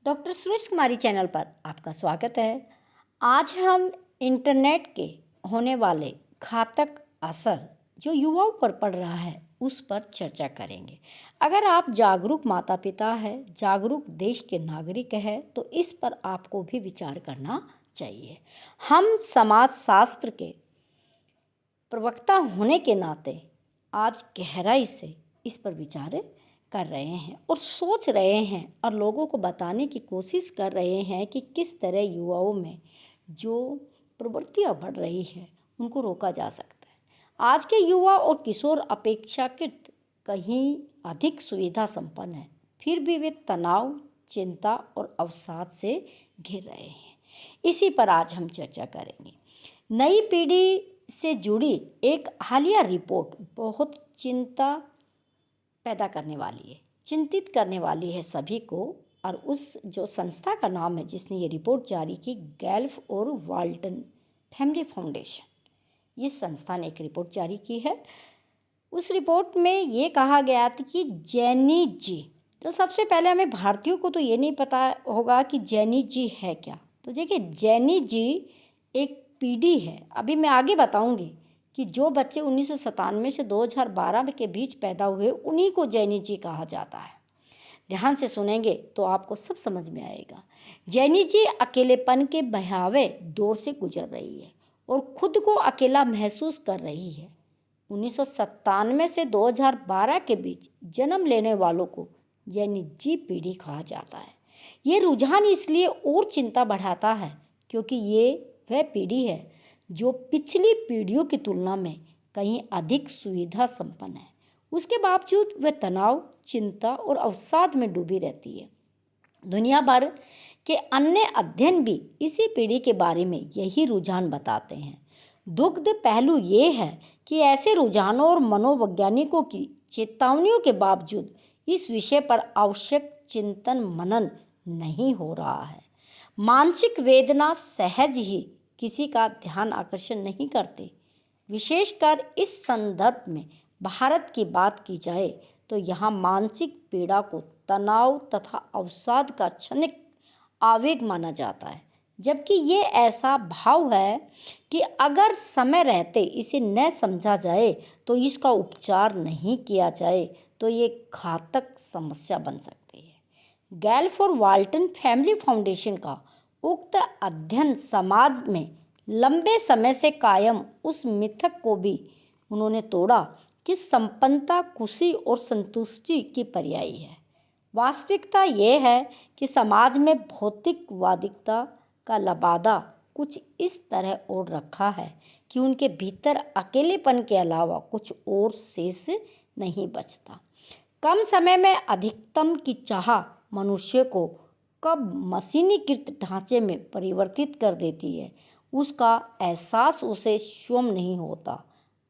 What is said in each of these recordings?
Doctor Suresh कुमारी channel पर आपका स्वागत है। आज हम इंटरनेट के होने वाले घातक असर जो युवाओं पर पड़ रहा है उस पर चर्चा करेंगे। अगर आप जागरूक माता पिता है, जागरूक देश के नागरिक है तो इस पर आपको भी विचार करना चाहिए। हम समाज शास्त्र के प्रवक्ता होने के नाते आज गहराई से इस पर विचार कर रहे हैं और सोच रहे हैं और लोगों को बताने की कोशिश कर रहे हैं कि किस तरह युवाओं में जो प्रवृत्तियां बढ़ रही है उनको रोका जा सकता है। आज के युवा और किशोर अपेक्षाकृत कहीं अधिक सुविधा संपन्न है, फिर भी वे तनाव, चिंता और अवसाद से घिर रहे हैं। इसी पर आज हम चर्चा करेंगे। नई पीढ़ी से जुड़ी एक हालिया रिपोर्ट बहुत चिंता पैदा करने वाली है, चिंतित करने वाली है सभी को। और उस जो संस्था का नाम है जिसने ये रिपोर्ट जारी की, गैल्फ और वाल्टन फैमिली फाउंडेशन, इस संस्था ने एक रिपोर्ट जारी की है। उस रिपोर्ट में ये कहा गया था कि जेनी जी, तो सबसे पहले हमें भारतीयों को तो ये नहीं पता होगा कि जेनी जी है क्या। तो देखिए, जेनी जी एक पीढ़ी है। अभी मैं आगे बताऊंगी कि जो बच्चे 1997 से 2012 के बीच पैदा हुए उन्हीं को जेनी जी कहा जाता है। ध्यान से सुनेंगे तो आपको सब समझ में आएगा। जेनी जी अकेलेपन के भयावह दौर से गुजर रही है और खुद को अकेला महसूस कर रही है। 1997 से 2012 के बीच जन्म लेने वालों को जेनी जी पीढ़ी कहा जाता है। ये रुझान इसलिए और चिंता बढ़ाता है क्योंकि ये वह पीढ़ी है जो पिछली पीढ़ियों की तुलना में कहीं अधिक सुविधा संपन्न है। उसके बावजूद वह तनाव, चिंता और अवसाद में डूबी रहती है। दुनिया भर के अन्य अध्ययन भी इसी पीढ़ी के बारे में यही रुझान बताते हैं। दुखद पहलू ये है कि ऐसे रुझानों और मनोवैज्ञानिकों की चेतावनियों के बावजूद इस विषय पर आवश्यक चिंतन मनन नहीं हो रहा है। मानसिक वेदना सहज ही किसी का ध्यान आकर्षण नहीं करते। विशेषकर इस संदर्भ में भारत की बात की जाए तो यहाँ मानसिक पीड़ा को तनाव तथा अवसाद का क्षणिक आवेग माना जाता है, जबकि ये ऐसा भाव है कि अगर समय रहते इसे न समझा जाए तो इसका उपचार नहीं किया जाए तो ये घातक समस्या बन सकती है। गैल्फ और वाल्टन फैमिली फाउंडेशन का उक्त अध्ययन समाज में लंबे समय से कायम उस मिथक को भी उन्होंने तोड़ा कि संपन्नता खुशी और संतुष्टि की पर्यायी है। वास्तविकता ये है कि समाज में भौतिकवादिता का लबादा कुछ इस तरह ओढ़ रखा है कि उनके भीतर अकेलेपन के अलावा कुछ और शेष नहीं बचता। कम समय में अधिकतम की चाह मनुष्य को कब मशीनीकृत ढांचे में परिवर्तित कर देती है उसका एहसास उसे स्वयं नहीं होता।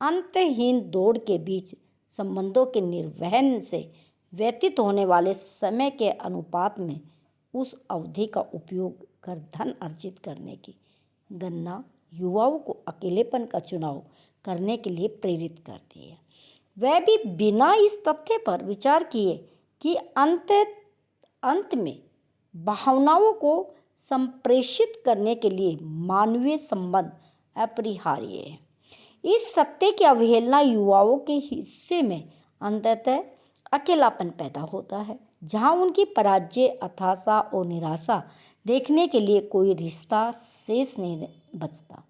अंतहीन दौड़ के बीच संबंधों के निर्वहन से व्यतीत होने वाले समय के अनुपात में उस अवधि का उपयोग कर धन अर्जित करने की गणना युवाओं को अकेलेपन का चुनाव करने के लिए प्रेरित करती है। वह भी बिना इस तथ्य पर विचार किए कि अंत में भावनाओं को संप्रेषित करने के लिए मानवीय संबंध अपरिहार्य है। इस सत्य की अवहेलना युवाओं के हिस्से में अंततः अकेलापन पैदा होता है, जहां उनकी पराजय, हताशा और निराशा देखने के लिए कोई रिश्ता शेष नहीं बचता।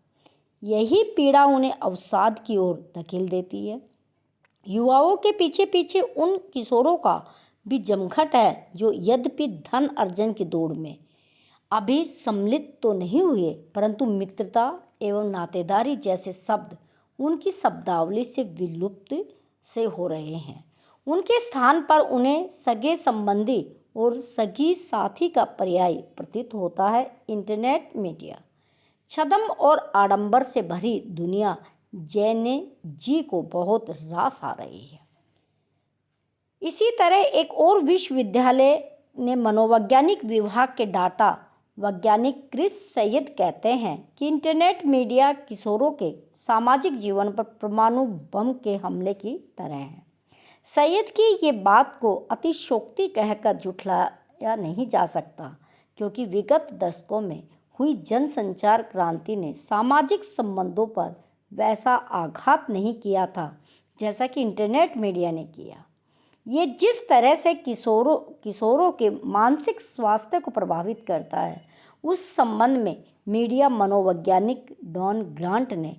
यही पीड़ा उन्हें अवसाद की ओर धकेल देती है। युवाओं के पीछे पीछे उन किशोरों का भी जमघट है जो यद्यपि धन अर्जन की दौड़ में अभी सम्मिलित तो नहीं हुए, परंतु मित्रता एवं नातेदारी जैसे शब्द उनकी शब्दावली से विलुप्त से हो रहे हैं। उनके स्थान पर उन्हें सगे संबंधी और सगी साथी का पर्याय प्रतीत होता है। इंटरनेट मीडिया छद्म और आडंबर से भरी दुनिया जेने जी को बहुत रास आ रही है। इसी तरह एक और विश्वविद्यालय ने मनोवैज्ञानिक विभाग के डाटा वैज्ञानिक क्रिस सैयद कहते हैं कि इंटरनेट मीडिया किशोरों के सामाजिक जीवन पर परमाणु बम के हमले की तरह है। सैयद की ये बात को अतिशयोक्ति कहकर झुठलाया नहीं जा सकता। क्योंकि विगत दशकों में हुई जनसंचार क्रांति ने सामाजिक संबंधों पर वैसा आघात नहीं किया था जैसा कि इंटरनेट मीडिया ने किया। ये जिस तरह से किशोरों के मानसिक स्वास्थ्य को प्रभावित करता है, उस संबंध में मीडिया मनोवैज्ञानिक डॉन ग्रांट ने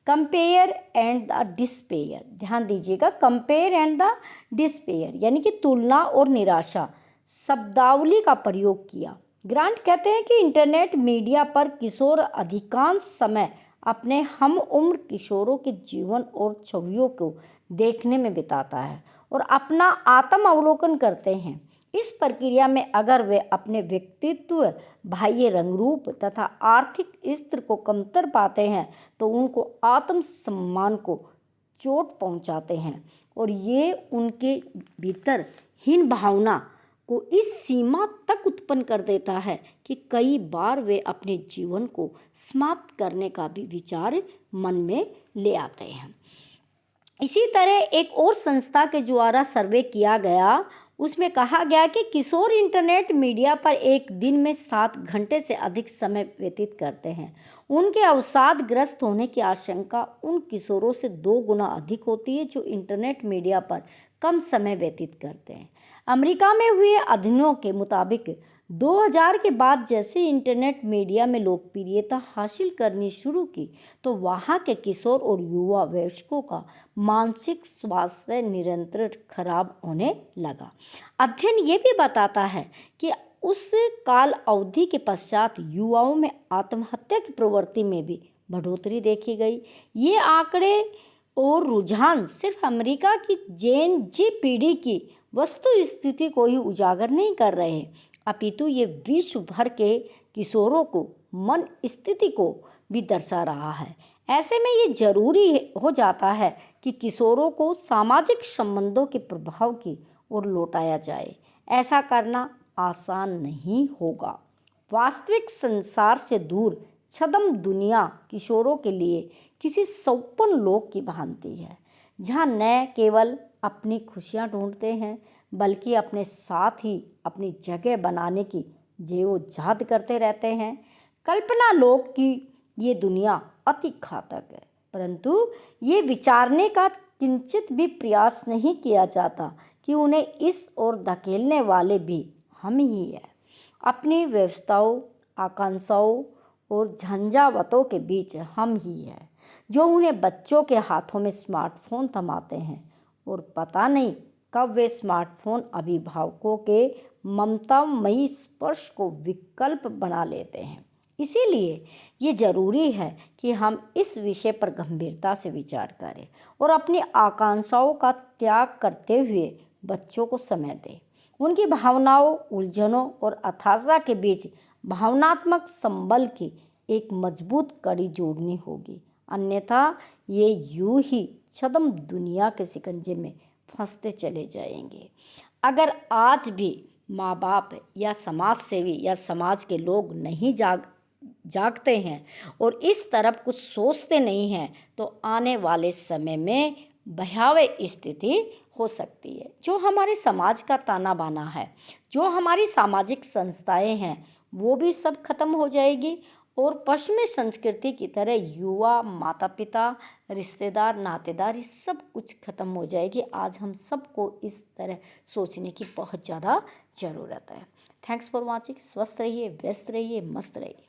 कंपेयर एंड द डिस्पेयर, ध्यान दीजिएगा, कंपेयर एंड द डिस्पेयर यानी कि तुलना और निराशा शब्दावली का प्रयोग किया। ग्रांट कहते हैं कि इंटरनेट मीडिया पर किशोर अधिकांश समय अपने हम उम्र किशोरों के जीवन और छवियों को देखने में बिताता है और अपना आत्म अवलोकन करते हैं। इस प्रक्रिया में अगर वे अपने व्यक्तित्व, बाह्य रंग रूप तथा आर्थिक स्तर को कमतर पाते हैं तो उनको आत्मसम्मान को चोट पहुंचाते हैं और ये उनके भीतर हीन भावना को इस सीमा तक उत्पन्न कर देता है कि कई बार वे अपने जीवन को समाप्त करने का भी विचार मन में ले आते हैं। इसी तरह एक और संस्था के द्वारा सर्वे किया गया, उसमें कहा गया कि किशोर इंटरनेट मीडिया पर एक दिन में 7 घंटे से अधिक समय व्यतीत करते हैं। उनके अवसादग्रस्त होने की आशंका उन किशोरों से 2 गुना अधिक होती है जो इंटरनेट मीडिया पर कम समय व्यतीत करते हैं। अमेरिका में हुए अध्ययनों के मुताबिक 2000 के बाद जैसे इंटरनेट मीडिया में लोकप्रियता हासिल करनी शुरू की तो वहाँ के किशोर और युवा वयस्कों का मानसिक स्वास्थ्य निरंतर खराब होने लगा। अध्ययन ये भी बताता है कि उस काल अवधि के पश्चात युवाओं में आत्महत्या की प्रवृत्ति में भी बढ़ोतरी देखी गई। ये आंकड़े और रुझान सिर्फ अमेरिका की जेन जी पीढ़ी की वस्तु स्थिति को ही उजागर नहीं कर रहे, अपितु ये विश्व भर के किशोरों को मन स्थिति को भी दर्शा रहा है। ऐसे में ये जरूरी हो जाता है कि किशोरों को सामाजिक संबंधों के प्रभाव की ओर लौटाया जाए। ऐसा करना आसान नहीं होगा। वास्तविक संसार से दूर छद्म दुनिया किशोरों के लिए किसी सौपन लोक की भांति है, जहाँ न केवल अपनी खुशियाँ ढूंढते हैं बल्कि अपने साथ ही अपनी जगह बनाने की जेवोजाहद करते रहते हैं। कल्पना लोक की ये दुनिया अति घातक है, परंतु ये विचारने का किंचित भी प्रयास नहीं किया जाता कि उन्हें इस ओर धकेलने वाले भी हम ही हैं। अपनी व्यवस्थाओं, आकांक्षाओं और झंझावतों के बीच हम ही हैं जो उन्हें बच्चों के हाथों में स्मार्टफोन थमाते हैं और पता नहीं कब वे स्मार्टफोन अभिभावकों के ममतामयी स्पर्श को विकल्प बना लेते हैं। इसीलिए ये जरूरी है कि हम इस विषय पर गंभीरता से विचार करें और अपनी आकांक्षाओं का त्याग करते हुए बच्चों को समय दें। उनकी भावनाओं, उलझनों और हताशा के बीच भावनात्मक संबल की एक मजबूत कड़ी जोड़नी होगी, अन्यथा ये यूं ही छद्म दुनिया के शिकंजे में फंसते चले जाएंगे। अगर आज भी माँ बाप या समाज सेवी या समाज के लोग नहीं जागते हैं और इस तरफ कुछ सोचते नहीं हैं तो आने वाले समय में भयावह स्थिति हो सकती है। जो हमारे समाज का ताना बाना है, जो हमारी सामाजिक संस्थाएं हैं, वो भी सब खत्म हो जाएगी और पश्चिमी संस्कृति की तरह युवा, माता पिता, रिश्तेदार, नातेदार, ये सब कुछ खत्म हो जाएगी। आज हम सबको इस तरह सोचने की बहुत ज़्यादा ज़रूरत है। Thanks for watching. स्वस्थ रहिए, व्यस्त रहिए, मस्त रहिए।